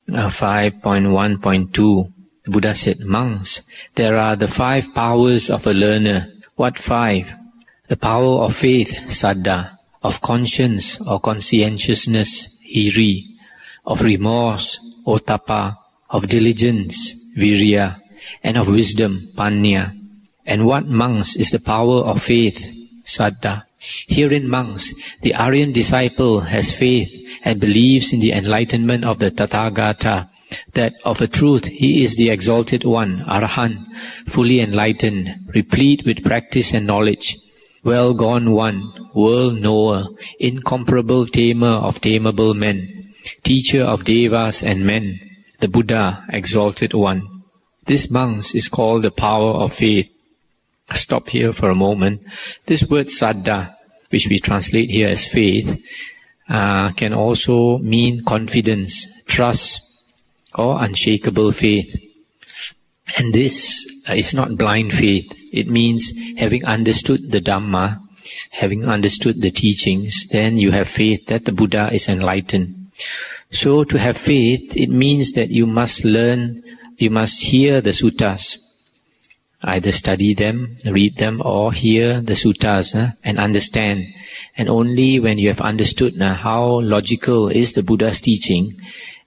5.1.2, the Buddha said, monks, there are the 5 powers of a learner. What 5? The power of faith, saddha, of conscience or conscientiousness, hiri, of remorse, ottappa, of diligence, virya, and of wisdom, panya. And what, monks, is the power of faith, saddha? Herein, monks, the Aryan disciple has faith and believes in the enlightenment of the Tathagata, that of a truth he is the exalted one, Arahant, fully enlightened, replete with practice and knowledge, well gone one, world knower, incomparable tamer of tameable men, teacher of devas and men, the Buddha, exalted one. This, monks, is called the power of faith. Stop here for a moment. This word saddha, which we translate here as faith, can also mean confidence, trust, or unshakable faith. And this is not blind faith. It means having understood the Dhamma, having understood the teachings, then you have faith that the Buddha is enlightened. So to have faith, it means that you must learn, you must hear the suttas. Either study them, read them, or hear the suttas and understand. And only when you have understood how logical is the Buddha's teaching,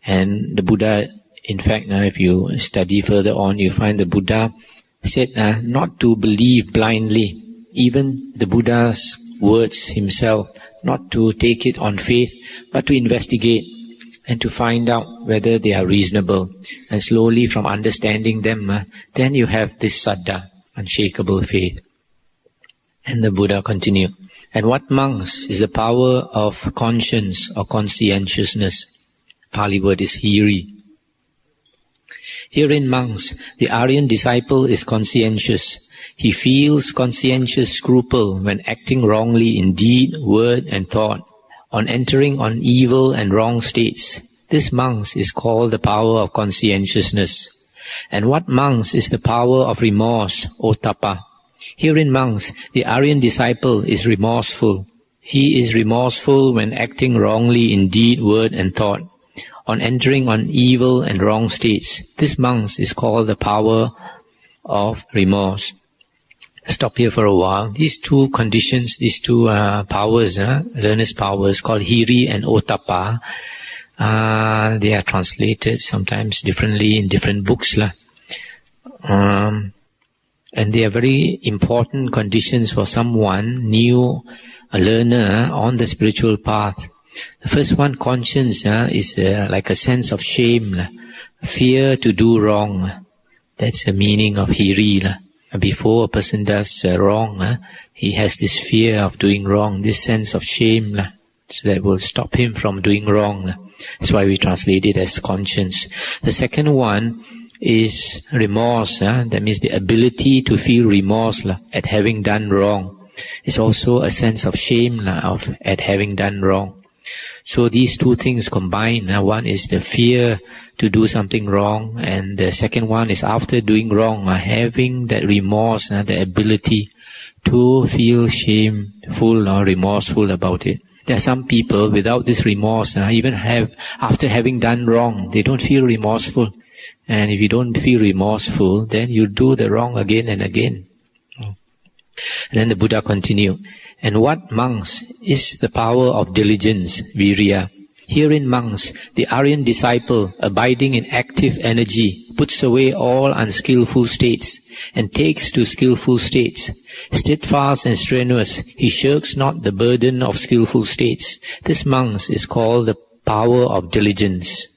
and the Buddha, in fact, if you study further on, you find the Buddha said not to believe blindly, even the Buddha's words himself, not to take it on faith, but to investigate and to find out whether they are reasonable. And slowly from understanding them, then you have this saddha, unshakable faith. And the Buddha continued, and what, monks, is the power of conscience or conscientiousness? Pali word is hiri. Herein, monks, the Aryan disciple is conscientious. He feels conscientious scruple when acting wrongly in deed, word, and thought, on entering on evil and wrong states. This, monks, is called the power of conscientiousness. And what, monks, is the power of remorse, ottappa? Herein, monks, the Aryan disciple is remorseful. He is remorseful when acting wrongly in deed, word, and thought, on entering on evil and wrong states. This, monks, is called the power of remorse. Stop here for a while. These two conditions, these two powers, learner's powers, called hiri and ottappa, they are translated sometimes differently in different books. And they are very important conditions for someone new, a learner on the spiritual path. The first one, conscience, is like a sense of shame, fear to do wrong. That's the meaning of hiri. Before a person does wrong, he has this fear of doing wrong, this sense of shame, so that will stop him from doing wrong. That's why we translate it as conscience. The second one is remorse. That means the ability to feel remorse at having done wrong. It's also a sense of shame at having done wrong. So these two things combine. One is the fear to do something wrong, and the second one is after doing wrong, having that remorse, the ability to feel shameful or remorseful about it. There are some people without this remorse, even after having done wrong, they don't feel remorseful. And if you don't feel remorseful, then you do the wrong again and again. And then the Buddha continued, and what, monks, is the power of diligence, virya? Herein, monks, the Aryan disciple, abiding in active energy, puts away all unskillful states and takes to skillful states. Steadfast and strenuous, he shirks not the burden of skillful states. This, monks, is called the power of diligence.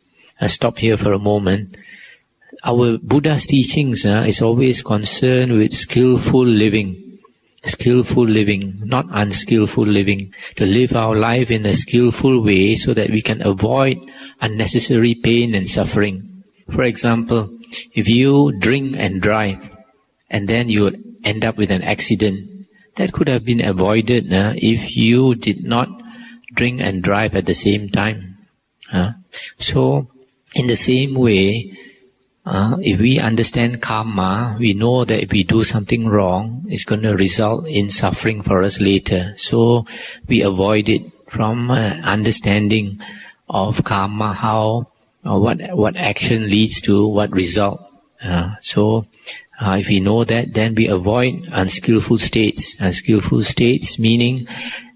I'll stop here for a moment. Our Buddha's teachings is always concerned with skillful living. Skillful living, not unskillful living. To live our life in a skillful way so that we can avoid unnecessary pain and suffering. For example, if you drink and drive, and then you end up with an accident, that could have been avoided if you did not drink and drive at the same time. So, in the same way, if we understand karma, we know that if we do something wrong, it's going to result in suffering for us later. So we avoid it from understanding of karma, how or what action leads to what result. So if we know that, then we avoid unskillful states. Unskillful states meaning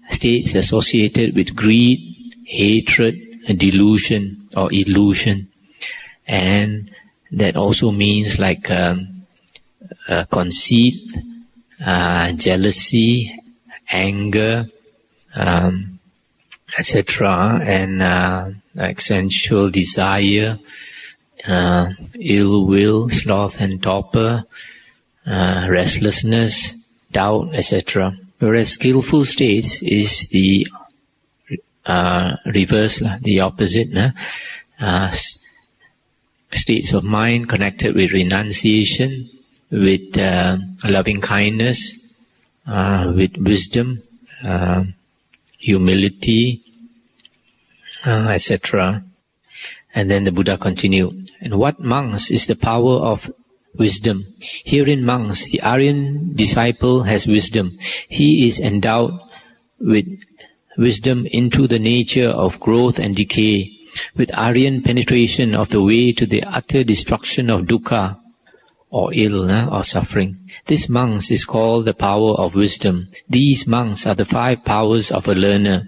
states associated with greed, hatred, delusion or illusion. And that also means like conceit, jealousy, anger, etc., and like sensual desire, ill will, sloth and torpor, restlessness, doubt, etc. Whereas skillful states is the reverse, the opposite. States of mind connected with renunciation, with loving kindness, with wisdom, humility, etc. And then the Buddha continued, and what monks is the power of wisdom? Herein monks, the Aryan disciple has wisdom. He is endowed with wisdom into the nature of growth and decay, with Aryan penetration of the way to the utter destruction of dukkha, or ill, or suffering. This monks is called the power of wisdom. These monks are the 5 powers of a learner.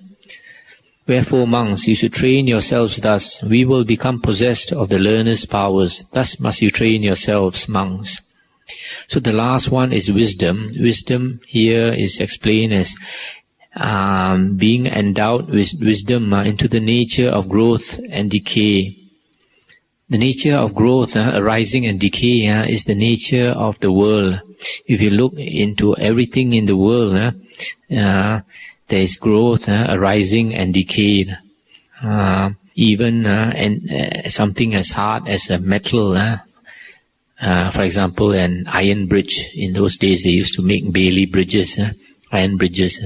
Wherefore, monks, you should train yourselves thus. We will become possessed of the learner's powers. Thus must you train yourselves, monks. So the last one is wisdom. Wisdom here is explained as being endowed with wisdom into the nature of growth and decay. The nature of growth, arising and decay, is the nature of the world. If you look into everything in the world, there is growth, arising and decay. Even something as hard as a metal, for example, an iron bridge. In those days, they used to make Bailey bridges, iron bridges.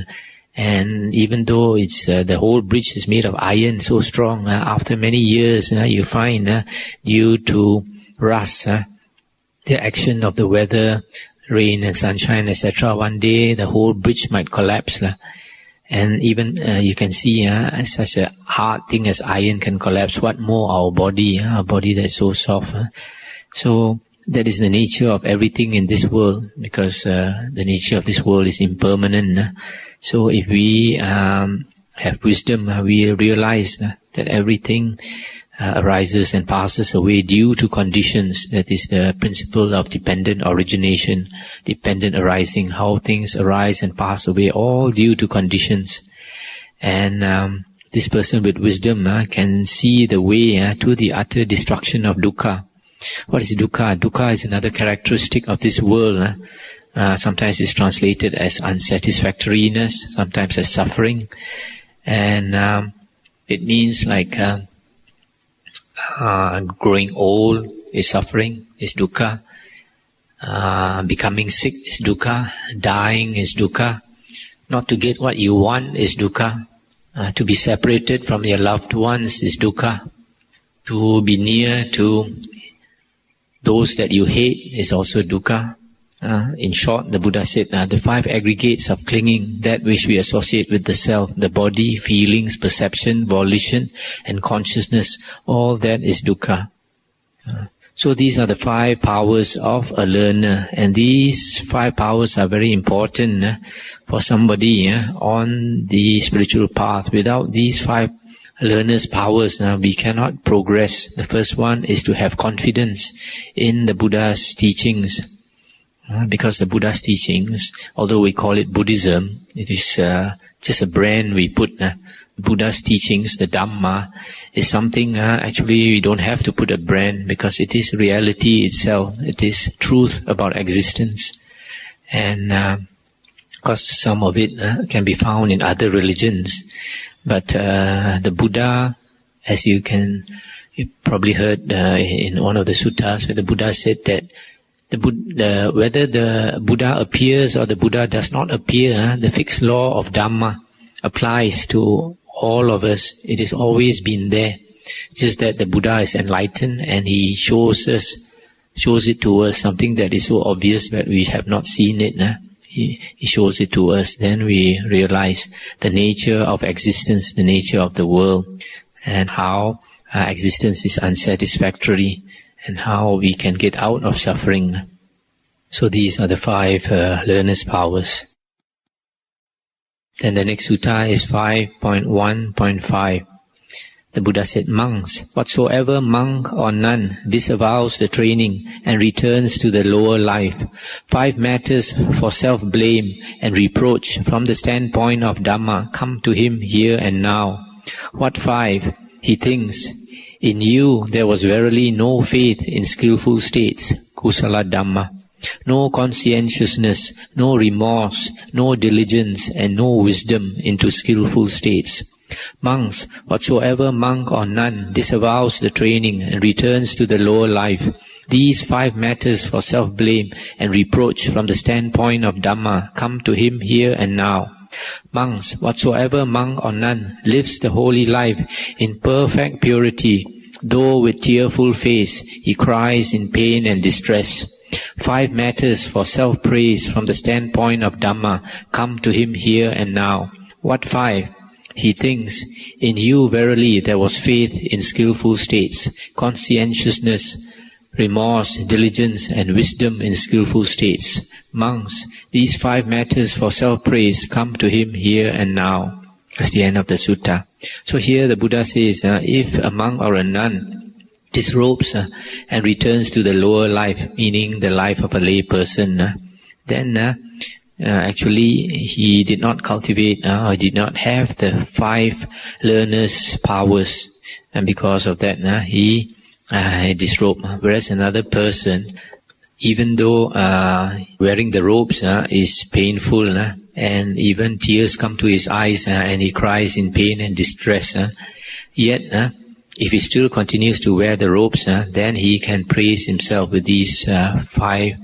And even though it's the whole bridge is made of iron, so strong, after many years, you find due to rust, the action of the weather, rain and sunshine, etc., one day the whole bridge might collapse. And even you can see such a hard thing as iron can collapse. What more our body that's so soft. So that is the nature of everything in this world, because the nature of this world is impermanent. So if we have wisdom, we realize that everything arises and passes away due to conditions. That is the principle of dependent origination, dependent arising, how things arise and pass away, all due to conditions. And this person with wisdom can see the way to the utter destruction of dukkha. What is dukkha? Dukkha is another characteristic of this world. Sometimes it's translated as unsatisfactoriness, sometimes as suffering. And it means like growing old is suffering, is dukkha. Becoming sick is dukkha. Dying is dukkha. Not to get what you want is dukkha. To be separated from your loved ones is dukkha. To be near to those that you hate is also dukkha. In short, the Buddha said, the 5 aggregates of clinging, that which we associate with the self, the body, feelings, perception, volition, and consciousness, all that is dukkha. So these are the 5 powers of a learner, and these 5 powers are very important for somebody on the spiritual path. Without these 5 learner's powers, we cannot progress. The first one is to have confidence in the Buddha's teachings. Because the Buddha's teachings, although we call it Buddhism, it is just a brand we put. Buddha's teachings, the Dhamma, is something actually we don't have to put a brand, because it is reality itself. It is truth about existence. And because some of it can be found in other religions. But the Buddha, as you probably heard in one of the suttas, where the Buddha said that whether the Buddha appears or the Buddha does not appear, the fixed law of Dhamma applies to all of us. It has always been there. Just that the Buddha is enlightened and he shows it to us, something that is so obvious that we have not seen it. He shows it to us. Then we realize the nature of existence, the nature of the world, and how existence is unsatisfactory and how we can get out of suffering. So these are the 5 learner's powers. Then the next sutta is 5.1.5. The Buddha said, "Monks, whatsoever monk or nun disavows the training and returns to the lower life, 5 matters for self-blame and reproach from the standpoint of Dhamma come to him here and now. What 5? He thinks, in you there was verily no faith in skillful states, kusala Dhamma, no conscientiousness, no remorse, no diligence, and no wisdom into skillful states. Monks, whatsoever monk or nun disavows the training and returns to the lower life, these 5 matters for self-blame and reproach from the standpoint of Dhamma come to him here and now. Monks, whatsoever monk or nun lives the holy life in perfect purity, though with tearful face he cries in pain and distress. 5 matters for self-praise from the standpoint of Dhamma come to him here and now. What 5? He thinks, in you verily there was faith in skillful states, conscientiousness, remorse, diligence, and wisdom in skillful states. Monks, these 5 matters for self-praise come to him here and now." That's the end of the sutta. So here the Buddha says, if a monk or a nun disrobes and returns to the lower life, meaning the life of a lay person, then actually he did not cultivate or did not have the 5 learner's powers, and because of that he disrobed. Whereas another person, even though wearing the robes is painful, and even tears come to his eyes and he cries in pain and distress, yet if he still continues to wear the robes, then he can praise himself with these 5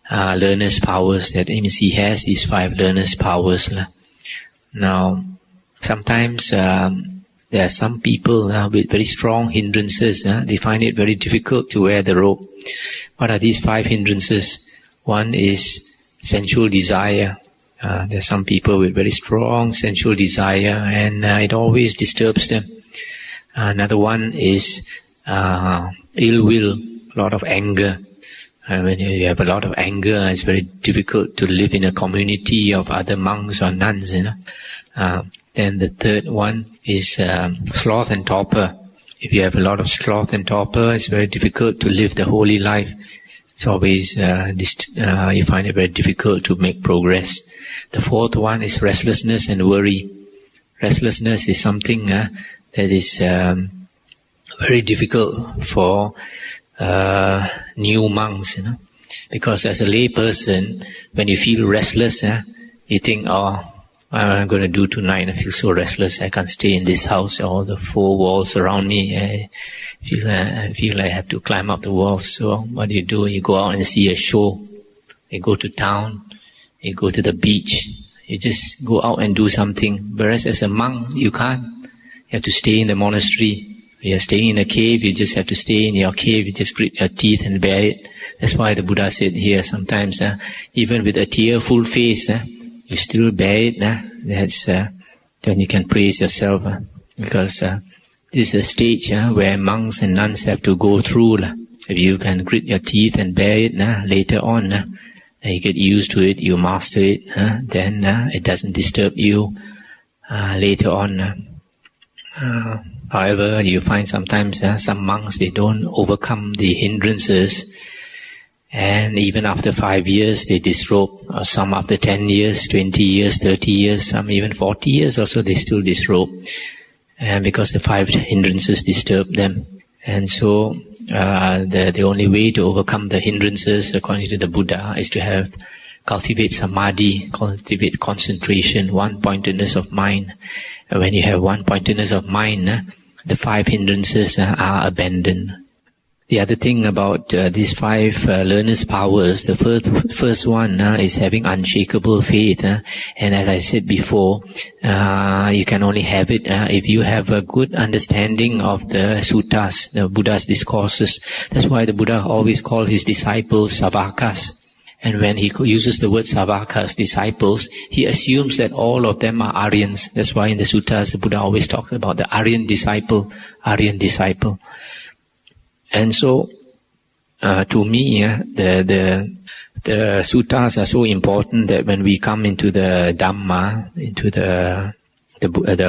learner's powers. That means he has these 5 learner's powers. Now, sometimes there are some people with very strong hindrances. They find it very difficult to wear the robe. What are these 5 hindrances? One is sensual desire. There are some people with very strong sensual desire, and it always disturbs them. Another one is ill will, a lot of anger. When you have a lot of anger, it's very difficult to live in a community of other monks or nuns. Then the third one is sloth and torpor. If you have a lot of sloth and torpor, it's very difficult to live the holy life. It's always you find it very difficult to make progress. The fourth one is restlessness and worry. Restlessness is something that is very difficult for new monks, because as a lay person, when you feel restless, you think, "Oh, what am I going to do tonight? I feel so restless. I can't stay in this house. All the 4 walls around me. I feel I have to climb up the walls." So what do? You go out and see a show. You go to town. You go to the beach. You just go out and do something. Whereas as a monk, you can't. You have to stay in the monastery. If you are staying in a cave, you just have to stay in your cave. You just grit your teeth and bear it. That's why the Buddha said here, sometimes even with a tearful face, you still bear it. That's then you can praise yourself, because this is a stage where monks and nuns have to go through. If you can grit your teeth and bear it, later on, you get used to it, you master it, then it doesn't disturb you later on. However, you find sometimes some monks, they don't overcome the hindrances, and even after 5 years they disrobe, or some after 10 years, 20 years, 30 years, some even 40 years also they still disrobe, because the 5 hindrances disturb them. And so the only way to overcome the hindrances, according to the Buddha, is to cultivate samadhi, cultivate concentration, one-pointedness of mind. And when you have one-pointedness of mind, the 5 hindrances are abandoned. The other thing about these 5 learners' powers, the first one is having unshakable faith. And as I said before, you can only have it if you have a good understanding of the suttas, the Buddha's discourses. That's why the Buddha always called his disciples savakas. And when he uses the word Savakas, disciples, he assumes that all of them are Aryans. That's why in the suttas the Buddha always talks about the Aryan disciple, Aryan disciple. And so, to me, the suttas are so important that when we come into the Dhamma, into the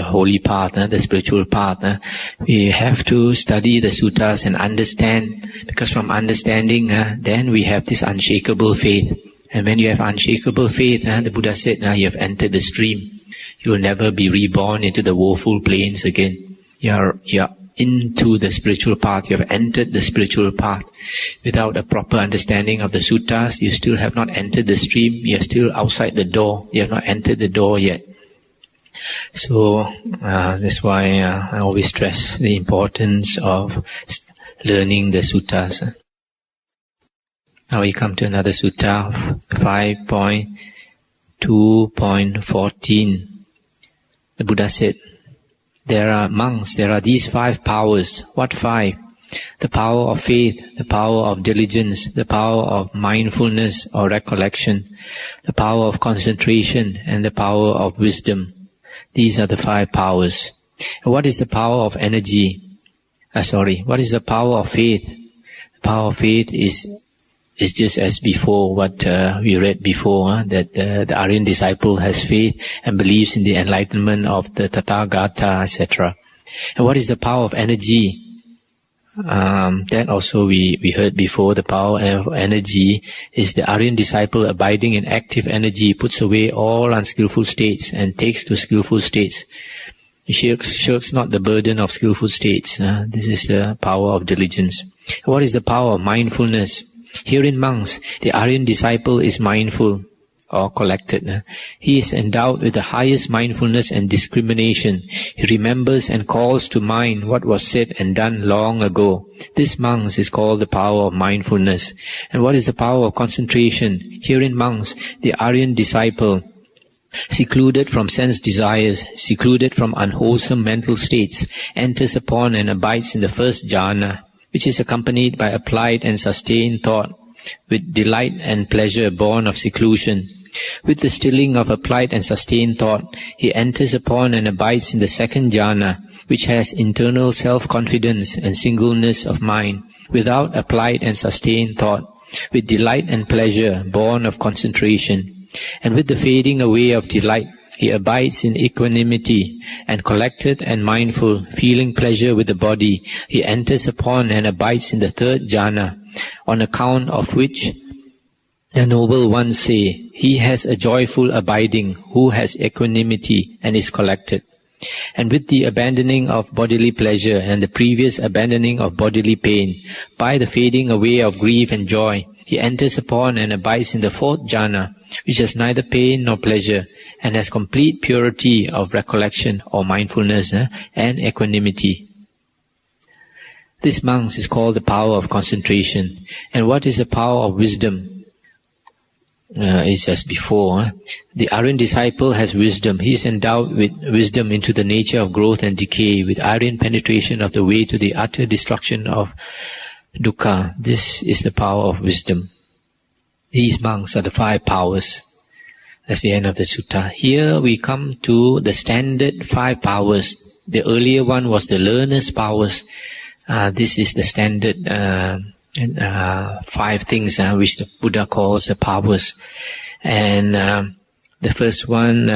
holy path, the spiritual path, we have to study the suttas and understand, because from understanding, then we have this unshakable faith. And when you have unshakable faith, the Buddha said, you have entered the stream. You will never be reborn into the woeful plains again. You're into the spiritual path. You have entered the spiritual path. Without a proper understanding of the suttas, you still have not entered the stream. You are still outside the door. You have not entered the door yet. So that's why I always stress the importance of learning the suttas. Now we come to another sutta, 5.2.14. The Buddha said, there are these 5 powers. What 5? The power of faith, the power of diligence, the power of mindfulness or recollection, the power of concentration, and the power of wisdom. These are the 5 powers. What is the power of energy? What is the power of faith? The power of faith is just as before, what we read before, that the Aryan disciple has faith and believes in the enlightenment of the Tathagata, etc. And what is the power of energy? That also we heard before. The power of energy is the Aryan disciple abiding in active energy, puts away all unskillful states and takes to skillful states. He shirks not the burden of skillful states. This is the power of diligence. What is the power of mindfulness? Herein, monks, the Aryan disciple is mindful or collected. He is endowed with the highest mindfulness and discrimination. He remembers and calls to mind what was said and done long ago. This, monks, is called the power of mindfulness. And what is the power of concentration? Herein, monks, the Aryan disciple, secluded from sense desires, secluded from unwholesome mental states, enters upon and abides in the first jhana, which is accompanied by applied and sustained thought, with delight and pleasure born of seclusion. With the stilling of applied and sustained thought, he enters upon and abides in the second jhana, which has internal self-confidence and singleness of mind, without applied and sustained thought, with delight and pleasure born of concentration. And with the fading away of delight, he abides in equanimity, and collected and mindful, feeling pleasure with the body, he enters upon and abides in the third jhana, on account of which the noble ones say, he has a joyful abiding, who has equanimity and is collected. And with the abandoning of bodily pleasure and the previous abandoning of bodily pain, by the fading away of grief and joy, he enters upon and abides in the fourth jhana, which has neither pain nor pleasure, and has complete purity of recollection or mindfulness and equanimity. This, monks, is called the power of concentration. And what is the power of wisdom? It's as before. The Aryan disciple has wisdom. He is endowed with wisdom into the nature of growth and decay, with Aryan penetration of the way to the utter destruction of dukkha. This is the power of wisdom. These, monks, are the 5 powers. That's the end of the sutta. Here we come to the standard 5 powers. The earlier one was the learner's powers. This is the standard 5 things which the Buddha calls the powers. And the first one,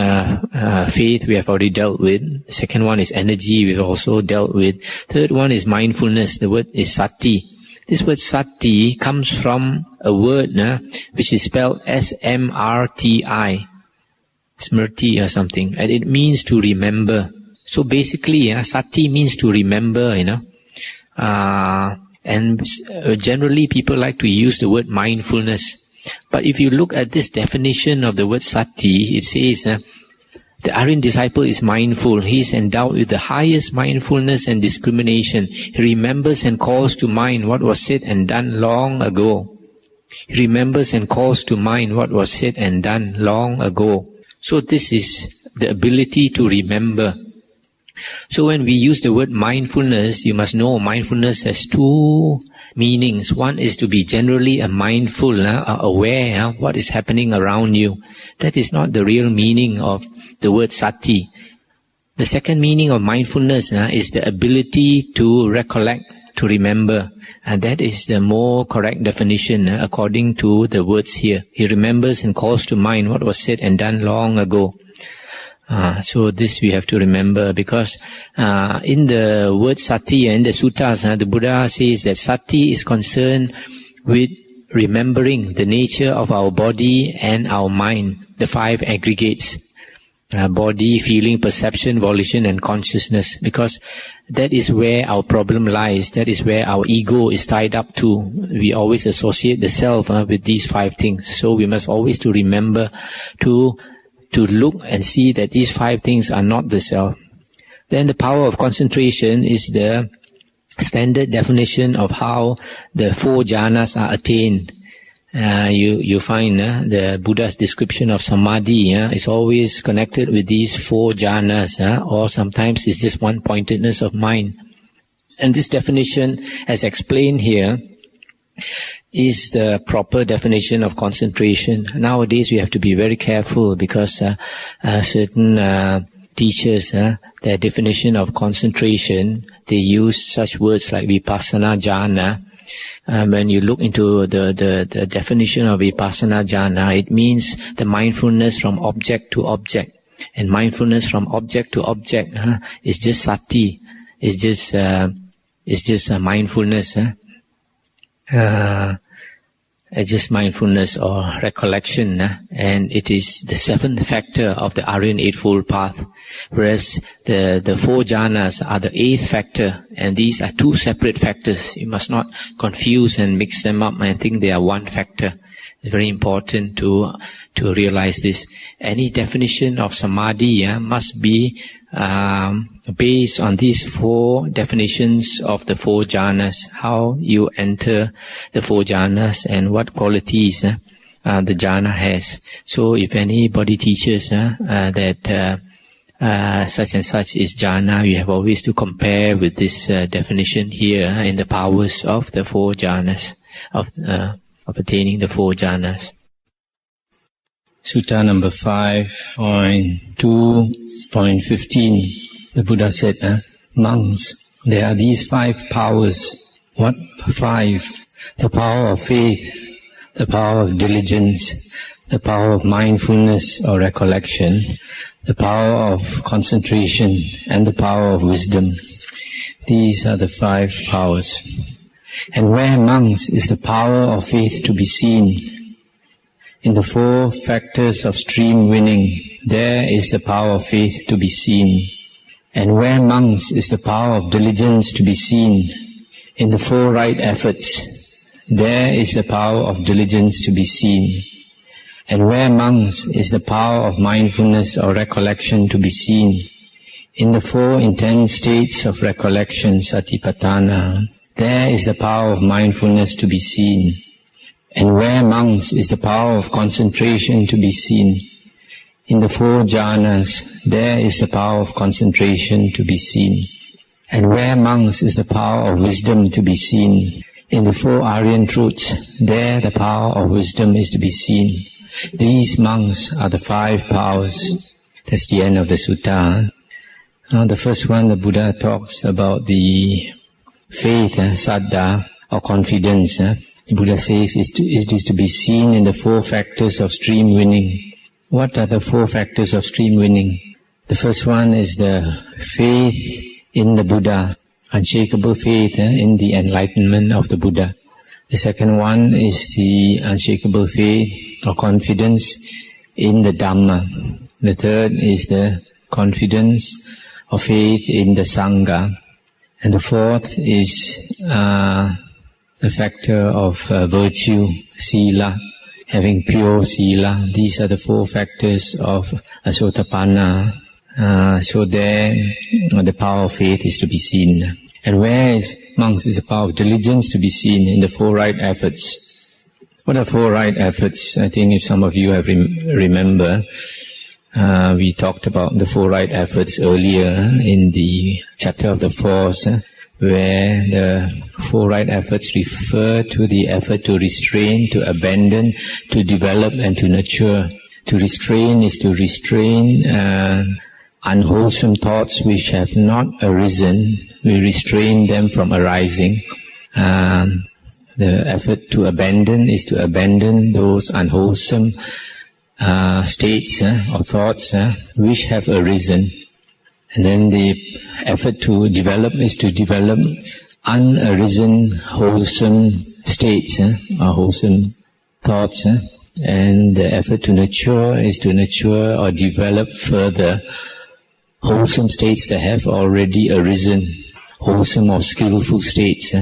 faith, we have already dealt with. The second one is energy, we've also dealt with. Third one is mindfulness. The word is sati. This word sati comes from a word which is spelled S-M-R-T-I, smrti or something, and it means to remember. So basically, sati means to remember, and generally people like to use the word mindfulness. But if you look at this definition of the word sati, it says the Aryan disciple is mindful. He is endowed with the highest mindfulness and discrimination. He remembers and calls to mind what was said and done long ago. He remembers and calls to mind what was said and done long ago. So this is the ability to remember. So when we use the word mindfulness, you must know mindfulness has two meanings. One is to be generally mindful, aware what is happening around you. That is not the real meaning of the word sati. The second meaning of mindfulness is the ability to recollect, to remember. And that is the more correct definition according to the words here. He remembers and calls to mind what was said and done long ago. So this we have to remember, because in the word sati in the suttas, the Buddha says that sati is concerned with remembering the nature of our body and our mind, the five aggregates, body, feeling, perception, volition and consciousness, because that is where our problem lies, that is where our ego is tied up to. We always associate the self with these five things, so we must always to remember to look and see that these five things are not the self. Then the power of concentration is the standard definition of how the four jhanas are attained. You find the Buddha's description of samadhi is always connected with these four jhanas, or sometimes it's just one-pointedness of mind. And this definition, as explained here, is the proper definition of concentration. Nowadays we have to be very careful, because certain teachers, their definition of concentration, they use such words like vipassana jhana. When you look into the definition of vipassana jhana, it means the mindfulness from object to object. And mindfulness from object to object is just sati, is just mindfulness. Just mindfulness or recollection, and it is the seventh factor of the Aryan Eightfold Path, whereas the four jhanas are the eighth factor, and these are two separate factors. You must not confuse and mix them up and think they are one factor. It's very important to realize this. Any definition of samadhi must be based on these four definitions of the four jhanas, how you enter the four jhanas and what qualities the jhana has. So if anybody teaches that such and such is jhana, you have always to compare with this definition here in the powers of the four jhanas, of attaining the four jhanas. Sutta number 5.2.15. The Buddha said, monks, there are these five powers. What five? The power of faith, the power of diligence, the power of mindfulness or recollection, the power of concentration, and the power of wisdom. These are the five powers. And where, monks, is the power of faith to be seen? In the four factors of stream winning, there is the power of faith to be seen. And where, monks, is the power of diligence to be seen? In the four right efforts, there is the power of diligence to be seen. And where, monks, is the power of mindfulness or recollection to be seen? In the four intense states of recollection, satipatthana, there is the power of mindfulness to be seen. And where, monks, is the power of concentration to be seen? In the four jhanas, there is the power of concentration to be seen. And where, monks, is the power of wisdom to be seen? In the four Aryan truths, there the power of wisdom is to be seen. These, monks, are the five powers. That's the end of the sutta. Now the first one, the Buddha talks about the faith, saddha, or confidence. The Buddha says it is to be seen in the four factors of stream winning. What are the four factors of stream winning? The first one is the faith in the Buddha, unshakable faith in the enlightenment of the Buddha. The second one is the unshakable faith or confidence in the Dhamma. The third is the confidence or faith in the Sangha. And the fourth is the factor of virtue, sila, having pure sila. These are the four factors of Asotapanna. So there, the power of faith is to be seen. And where is, monks, is the power of diligence to be seen? In the four right efforts. What are four right efforts? I think if some of you have remember, We talked about the 4 right efforts earlier in the chapter of the force, where the 4 right efforts refer to the effort to restrain, to abandon, to develop and to nurture. To restrain is to restrain unwholesome thoughts which have not arisen. We restrain them from arising. The effort to abandon is to abandon those unwholesome states or thoughts which have arisen. And then the effort to develop is to develop unarisen wholesome states or wholesome thoughts. And the effort to nurture is to nurture or develop further wholesome states that have already arisen, wholesome or skillful states.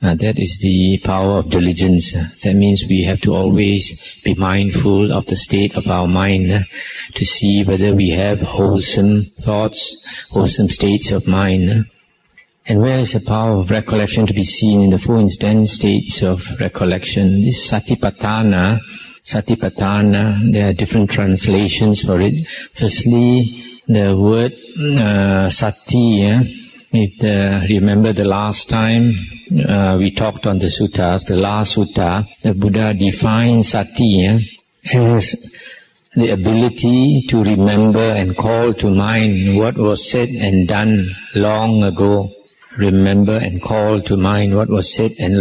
That is the power of diligence. That means we have to always be mindful of the state of our mind to see whether we have wholesome thoughts, wholesome states of mind. And where is the power of recollection to be seen? In the 4 intense states of recollection. This satipatthana, there are different translations for it. Firstly, the word sati, if remember the last time we talked on the suttas, the last sutta, the Buddha defined sati as the ability to remember and call to mind what was said and done long ago. Remember and call to mind what was said and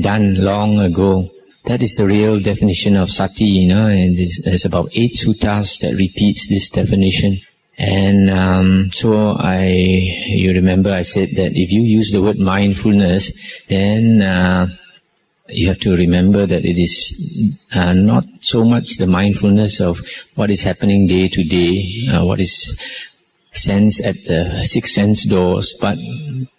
done long ago. That is the real definition of sati, and there's about 8 suttas that repeats this definition. And you remember I said that if you use the word mindfulness, then you have to remember that it is not so much the mindfulness of what is happening day to day, what is sensed at the 6 sense doors, but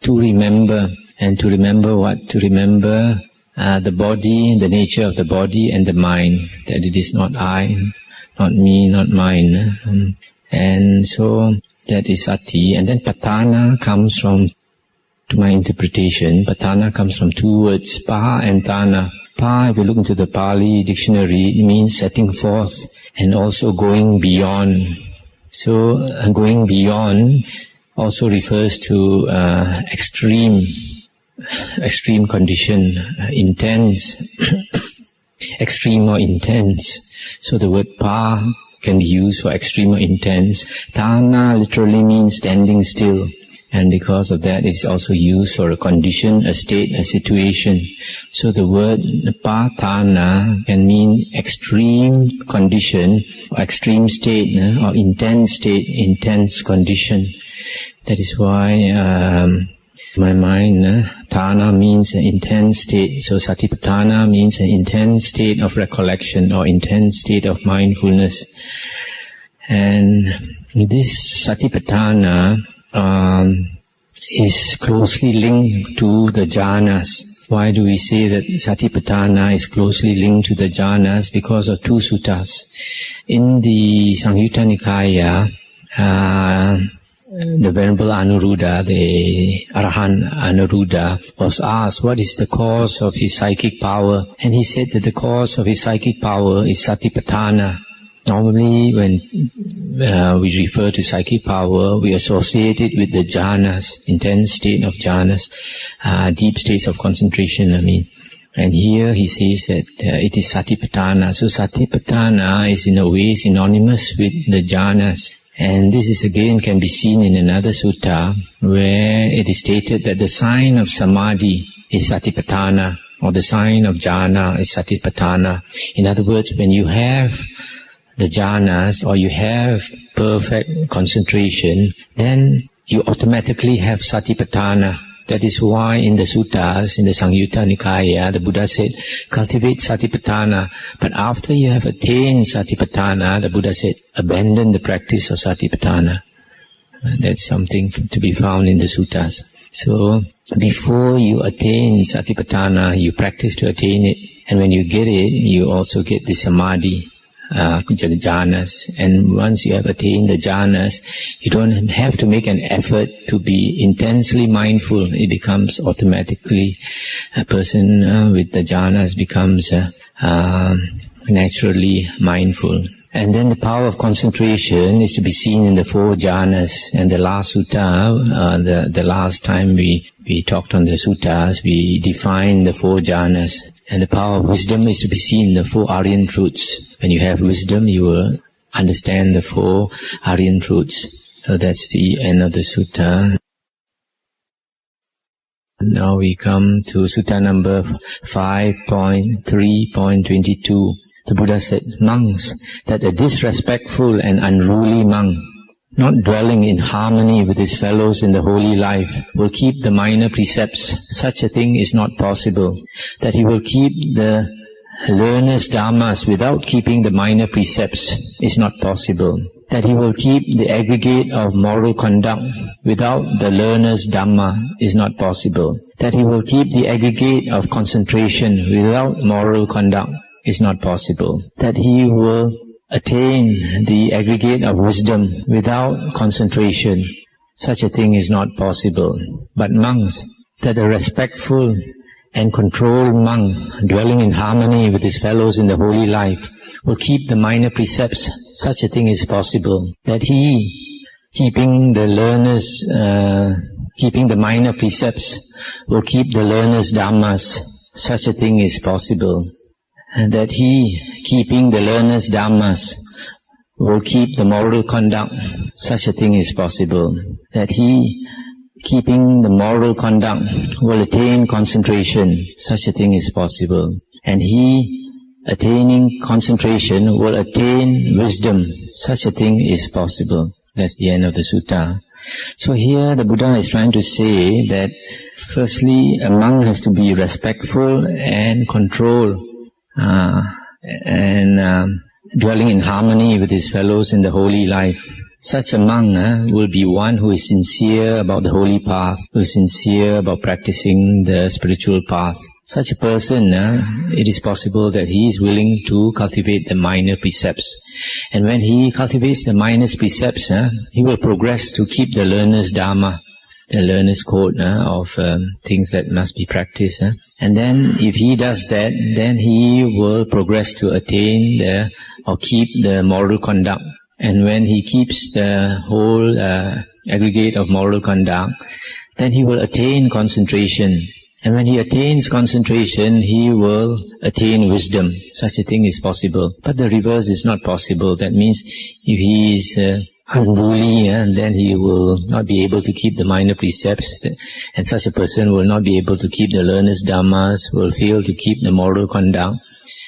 to remember. And to remember what? To remember the body, the nature of the body and the mind, that it is not I, not me, not mine. And so that is sati. And then patthana comes from, to my interpretation, patthana comes from 2 words, pa and thana. Pa, if you look into the Pali dictionary, it means setting forth and also going beyond. So going beyond also refers to extreme condition, intense, extreme or intense. So the word pa can be used for extreme or intense. Thana literally means standing still, and because of that it's also used for a condition, a state, a situation. So the word pa thana can mean extreme condition, or extreme state, or intense state, intense condition. That is why my mind, thana means an intense state. So satipatthana means an intense state of recollection or intense state of mindfulness. And this satipatthana is closely linked to the jhanas. Why do we say that satipatthana is closely linked to the jhanas? Because of 2 suttas. In the Samyutta Nikaya, the Venerable Anuruddha, the Arahant Anuruddha, was asked what is the cause of his psychic power, and he said that the cause of his psychic power is satipatthana. Normally when we refer to psychic power, we associate it with the jhanas, intense state of jhanas, deep states of concentration, And here he says that it is satipatthana. So satipatthana is in a way synonymous with the jhanas. And this is again can be seen in another sutta where it is stated that the sign of samadhi is satipatthana, or the sign of jhana is satipatthana. In other words, when you have the jhanas or you have perfect concentration, then you automatically have satipatthana. That is why in the suttas, in the Samyutta Nikaya, the Buddha said, cultivate satipatthana. But after you have attained satipatthana, the Buddha said, abandon the practice of satipatthana. That's something to be found in the suttas. So, before you attain satipatthana, you practice to attain it. And when you get it, you also get the samadhi. The jhanas, and once you have attained the jhanas, you don't have to make an effort to be intensely mindful. It becomes automatically, a person with the jhanas becomes naturally mindful. And then the power of concentration is to be seen in the 4 jhanas. And the last sutta, the last time we talked on the suttas, we defined the 4 jhanas. And the power of wisdom is to be seen in the 4 Aryan truths. When you have wisdom, you will understand the 4 Aryan truths. So that's the end of the sutta. Now we come to sutta number 5.3.22. The Buddha said, monks, that a disrespectful and unruly monk, not dwelling in harmony with his fellows in the holy life, will keep the minor precepts. Such a thing is not possible. That he will keep the learner's dhammas without keeping the minor precepts is not possible. That he will keep the aggregate of moral conduct without the learner's dhamma is not possible. That he will keep the aggregate of concentration without moral conduct is not possible. That he will attain the aggregate of wisdom without concentration, such a thing is not possible. But monks, that a respectful and controlled monk, dwelling in harmony with his fellows in the holy life, will keep the minor precepts, such a thing is possible. That he, keeping the minor precepts, will keep the learner's dhammas, such a thing is possible. And that he, keeping the learner's dhammas, will keep the moral conduct, such a thing is possible. That he, keeping the moral conduct, will attain concentration, such a thing is possible. And he, attaining concentration, will attain wisdom, such a thing is possible. That's the end of the sutta. So here the Buddha is trying to say that firstly a monk has to be respectful and controlled, dwelling in harmony with his fellows in the holy life. Such a monk will be one who is sincere about the holy path, who is sincere about practicing the spiritual path. Such a person, it is possible that he is willing to cultivate the minor precepts. And when he cultivates the minor precepts, he will progress to keep the learner's dhamma, the learner's code of things that must be practiced. And then if he does that, then he will progress to attain or keep the moral conduct. And when he keeps the whole aggregate of moral conduct, then he will attain concentration. And when he attains concentration, he will attain wisdom. Such a thing is possible. But the reverse is not possible. That means if he is unruly, then he will not be able to keep the minor precepts. And such a person will not be able to keep the learner's dhammas, will fail to keep the moral conduct.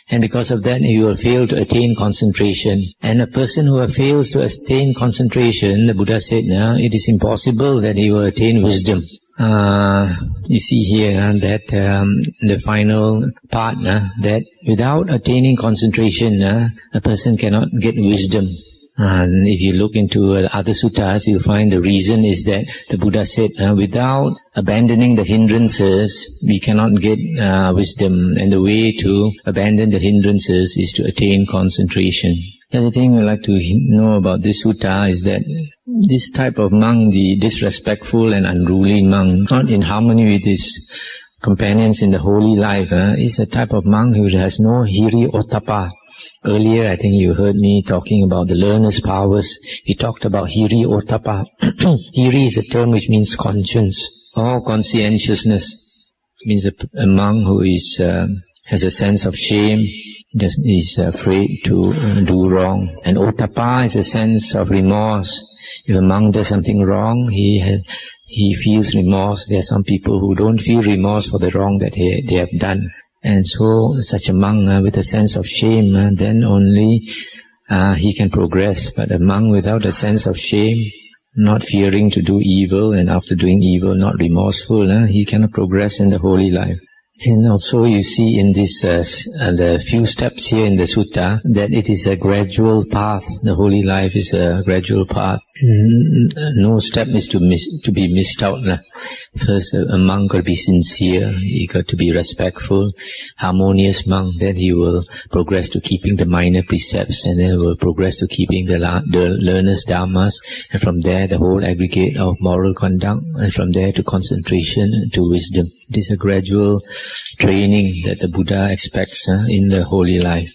And because of that, he will fail to attain concentration. And a person who fails to attain concentration, the Buddha said, it is impossible that he will attain wisdom. You see here that the final part, that without attaining concentration, a person cannot get wisdom. And if you look into other suttas, you'll find the reason is that the Buddha said, without abandoning the hindrances, we cannot get wisdom. And the way to abandon the hindrances is to attain concentration. The other thing I'd like to know about this sutta is that this type of monk, the disrespectful and unruly monk, not in harmony with his companions in the holy life, is a type of monk who has no hiri ottappa. Earlier, I think you heard me talking about the learner's powers. We talked about hiri ottappa. Hiri is a term which means conscience or conscientiousness. It means a monk who is has a sense of shame, is afraid to do wrong. And ottappa is a sense of remorse. If a monk does something wrong, he feels remorse. There are some people who don't feel remorse for the wrong that they have done. And so such a monk with a sense of shame, then only he can progress. But a monk without a sense of shame, not fearing to do evil, and after doing evil not remorseful, he cannot progress in the holy life. And also you see in this, the few steps here in the sutta, that it is a gradual path. The holy life is a gradual path. No step is to be missed out. First, a monk got to be sincere, he got to be respectful, harmonious monk, then he will progress to keeping the minor precepts, and then will progress to keeping the learner's dhammas, and from there the whole aggregate of moral conduct, and from there to concentration, to wisdom. It is a gradual training that the Buddha expects in the holy life.